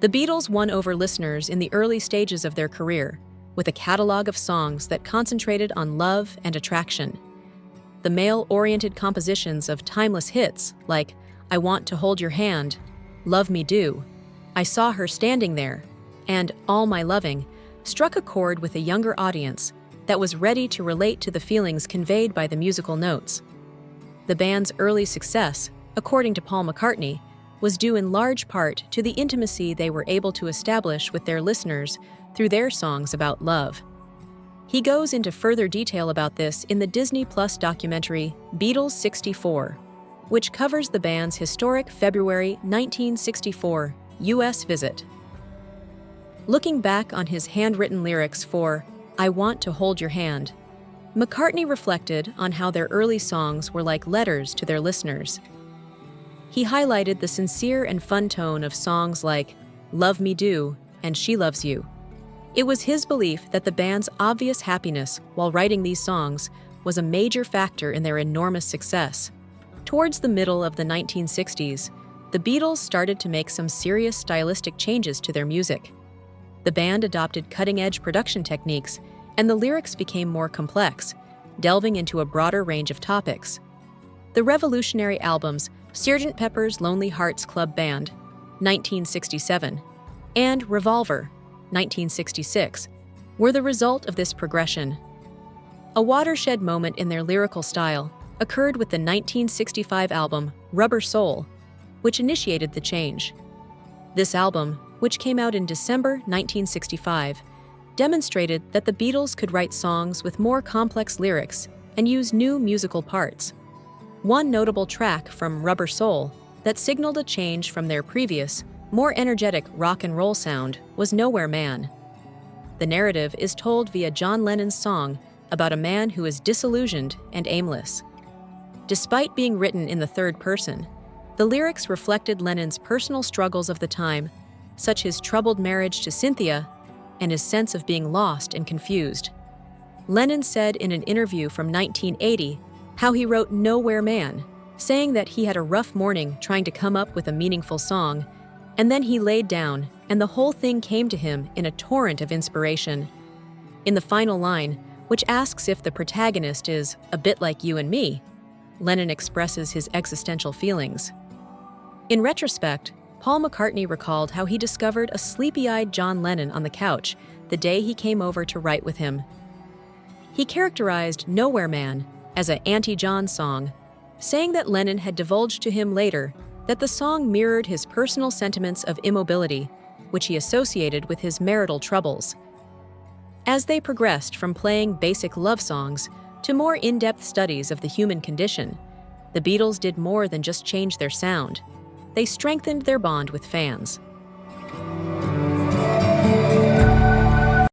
The Beatles won over listeners in the early stages of their career, with a catalog of songs that concentrated on love and attraction. The male-oriented compositions of timeless hits like I Want to Hold Your Hand, Love Me Do, I Saw Her Standing There, and All My Loving struck a chord with a younger audience that was ready to relate to the feelings conveyed by the musical notes. The band's early success, according to Paul McCartney, was due in large part to the intimacy they were able to establish with their listeners through their songs about love. He goes into further detail about this in the Disney Plus documentary Beatles 64, which covers the band's historic February 1964 U.S. visit. Looking back on his handwritten lyrics for I Want to Hold Your Hand, McCartney reflected on how their early songs were like letters to their listeners. He highlighted the sincere and fun tone of songs like Love Me Do and She Loves You. It was his belief that the band's obvious happiness while writing these songs was a major factor in their enormous success. Towards the middle of the 1960s, the Beatles started to make some serious stylistic changes to their music. The band adopted cutting-edge production techniques, and the lyrics became more complex, delving into a broader range of topics. The revolutionary albums Sgt. Pepper's Lonely Hearts Club Band, 1967, and Revolver, 1966, were the result of this progression. A watershed moment in their lyrical style occurred with the 1965 album Rubber Soul, which initiated the change. This album, which came out in December 1965, demonstrated that the Beatles could write songs with more complex lyrics and use new musical parts. One notable track from Rubber Soul that signaled a change from their previous, more energetic rock and roll sound was Nowhere Man. The narrative is told via John Lennon's song about a man who is disillusioned and aimless. Despite being written in the third person, the lyrics reflected Lennon's personal struggles of the time, such as his troubled marriage to Cynthia and his sense of being lost and confused. Lennon said in an interview from 1980 how he wrote Nowhere Man, saying that he had a rough morning trying to come up with a meaningful song, and then he laid down, and the whole thing came to him in a torrent of inspiration. In the final line, which asks if the protagonist is a bit like you and me, Lennon expresses his existential feelings. In retrospect, Paul McCartney recalled how he discovered a sleepy-eyed John Lennon on the couch the day he came over to write with him. He characterized Nowhere Man as an anti-John song, saying that Lennon had divulged to him later that the song mirrored his personal sentiments of immobility, which he associated with his marital troubles. As they progressed from playing basic love songs to more in-depth studies of the human condition, the Beatles did more than just change their sound. They strengthened their bond with fans.